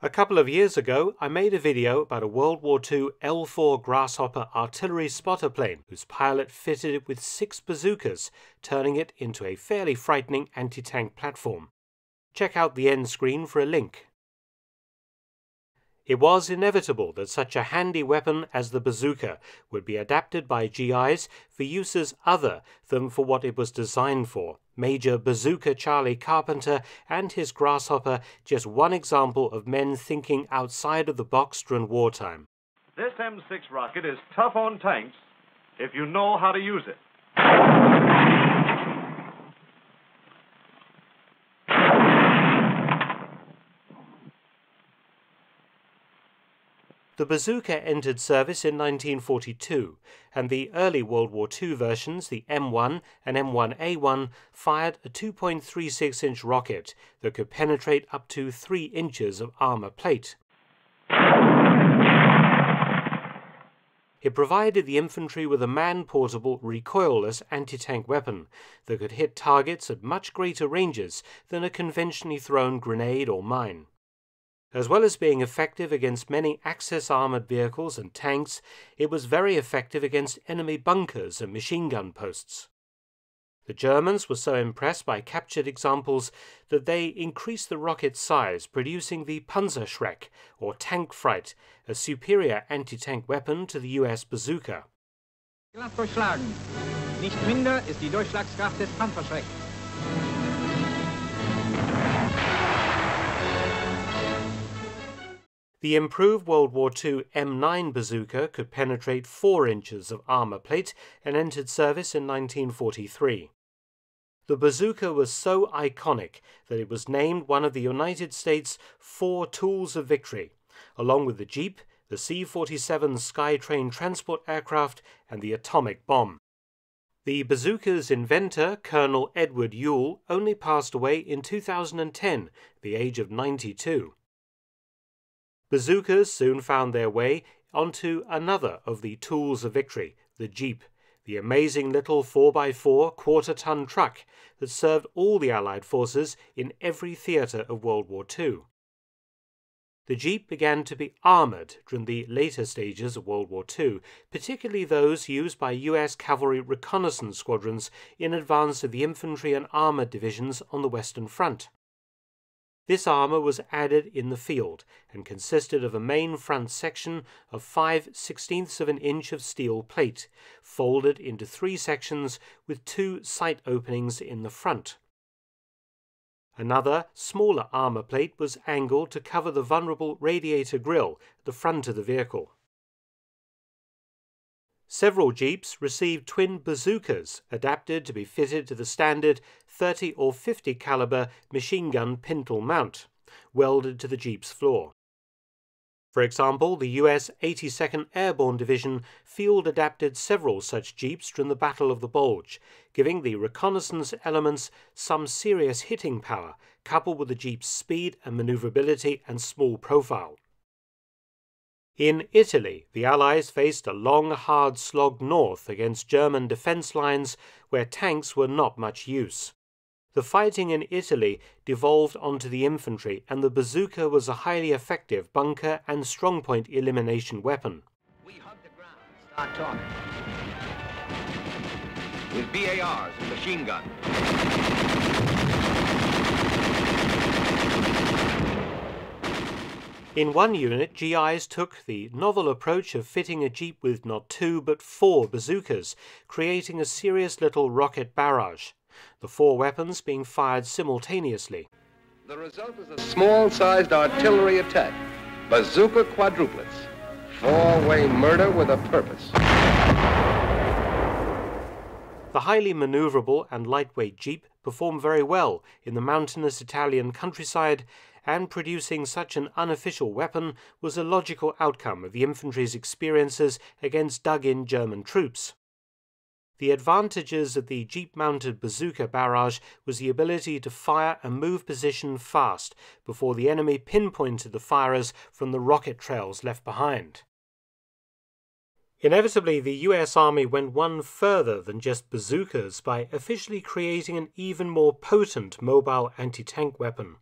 A couple of years ago, I made a video about a World War II L-4 Grasshopper artillery spotter plane whose pilot fitted it with 6 bazookas, turning it into a fairly frightening anti-tank platform. Check out the end screen for a link. It was inevitable that such a handy weapon as the bazooka would be adapted by GIs for uses other than for what it was designed for. Major Bazooka Charlie Carpenter and his Grasshopper just one example of men thinking outside of the box during wartime. This M6 rocket is tough on tanks if you know how to use it. The bazooka entered service in 1942, and the early World War II versions, the M1 and M1A1, fired a 2.36-inch rocket that could penetrate up to 3 inches of armor plate. It provided the infantry with a man-portable, recoilless anti-tank weapon that could hit targets at much greater ranges than a conventionally thrown grenade or mine. As well as being effective against many Axis armored vehicles and tanks, it was very effective against enemy bunkers and machine gun posts. The Germans were so impressed by captured examples that they increased the rocket's size, producing the Panzerschreck, or Tank Fright, a superior anti-tank weapon to the US bazooka. Glatt durchschlagen. Nicht minder ist die Durchschlagskraft des Panzerschreck. The improved World War II M9 bazooka could penetrate 4 inches of armor plate and entered service in 1943. The bazooka was so iconic that it was named one of the United States' 4 tools of victory, along with the Jeep, the C-47 Skytrain transport aircraft, and the atomic bomb. The bazooka's inventor, Colonel Edward Ewell, only passed away in 2010, at the age of 92. Bazookas soon found their way onto another of the tools of victory, the Jeep, the amazing little 4x4 quarter-ton truck that served all the Allied forces in every theatre of World War II. The Jeep began to be armoured during the later stages of World War II, particularly those used by US cavalry reconnaissance squadrons in advance of the infantry and armoured divisions on the Western Front. This armour was added in the field and consisted of a main front section of 5/16 of an inch of steel plate, folded into 3 sections with 2 sight openings in the front. Another, smaller armour plate was angled to cover the vulnerable radiator grille at the front of the vehicle. Several Jeeps received twin bazookas adapted to be fitted to the standard 30 or 50 caliber machine gun pintle mount, welded to the Jeep's floor. For example, the US 82nd Airborne Division field-adapted several such Jeeps during the Battle of the Bulge, giving the reconnaissance elements some serious hitting power, coupled with the Jeep's speed and maneuverability and small profile. In Italy, the Allies faced a long, hard slog north against German defence lines where tanks were not much use. The fighting in Italy devolved onto the infantry, and the bazooka was a highly effective bunker and strongpoint elimination weapon. We hug the ground, start talking. With BARs and machine guns. In one unit, GIs took the novel approach of fitting a Jeep with not 2 but 4 bazookas, creating a serious little rocket barrage, the 4 weapons being fired simultaneously. The result is a small-sized artillery attack, bazooka quadruplets, 4-way murder with a purpose. The highly maneuverable and lightweight Jeep performed very well in the mountainous Italian countryside, and producing such an unofficial weapon was a logical outcome of the infantry's experiences against dug-in German troops. The advantages of the Jeep-mounted bazooka barrage was the ability to fire and move position fast before the enemy pinpointed the firers from the rocket trails left behind. Inevitably, the US Army went one further than just bazookas by officially creating an even more potent mobile anti-tank weapon.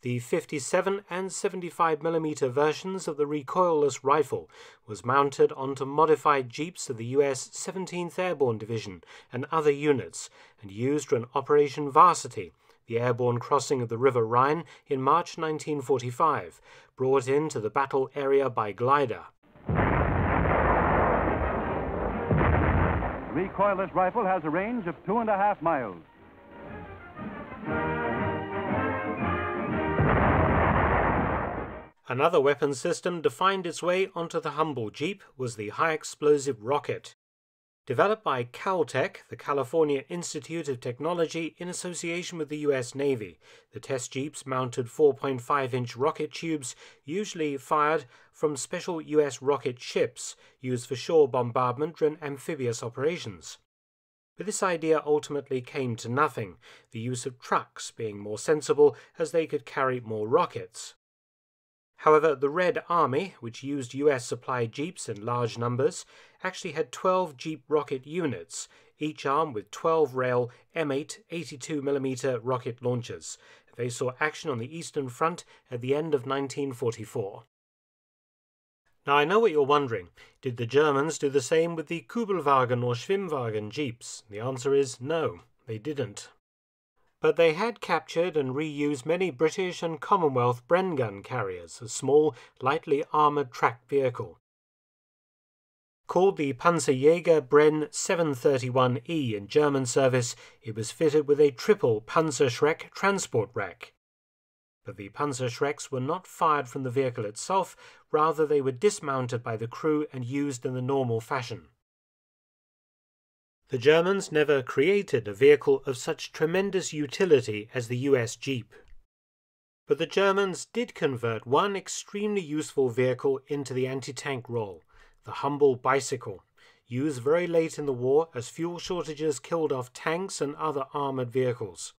The 57 and 75mm versions of the recoilless rifle was mounted onto modified jeeps of the US 17th Airborne Division and other units, and used in Operation Varsity, the airborne crossing of the River Rhine in March 1945, brought into the battle area by glider. The recoilless rifle has a range of 2.5 miles. Another weapon system to find its way onto the humble Jeep was the high-explosive rocket. Developed by Caltech, the California Institute of Technology, in association with the US Navy, the test jeeps mounted 4.5-inch rocket tubes, usually fired from special US rocket ships used for shore bombardment during amphibious operations. But this idea ultimately came to nothing, the use of trucks being more sensible as they could carry more rockets. However, the Red Army, which used US-supplied jeeps in large numbers, actually had 12 Jeep rocket units, each armed with 12-rail M8 82mm rocket launchers. They saw action on the Eastern Front at the end of 1944. Now, I know what you're wondering. Did the Germans do the same with the Kübelwagen or Schwimmwagen jeeps? The answer is no, they didn't. But they had captured and reused many British and Commonwealth Bren gun carriers, a small, lightly armoured tracked vehicle. Called the Panzerjäger Bren 731E in German service, it was fitted with a triple Panzerschreck transport rack. But the Panzerschrecks were not fired from the vehicle itself, rather they were dismounted by the crew and used in the normal fashion. The Germans never created a vehicle of such tremendous utility as the US Jeep. But the Germans did convert one extremely useful vehicle into the anti-tank role, the humble bicycle, used very late in the war as fuel shortages killed off tanks and other armoured vehicles.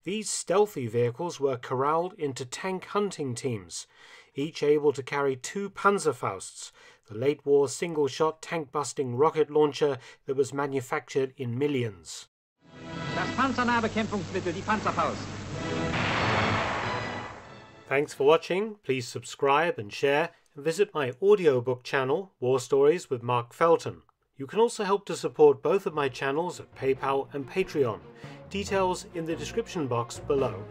These stealthy vehicles were corralled into tank hunting teams, each able to carry 2 Panzerfausts, the late-war single-shot tank-busting rocket launcher that was manufactured in millions. Das Panzernahbekämpfungsmittel, die Panzerfaust. Thanks for watching. Please subscribe and share, and visit my audiobook channel, War Stories with Mark Felton. You can also help to support both of my channels at PayPal and Patreon. Details in the description box below.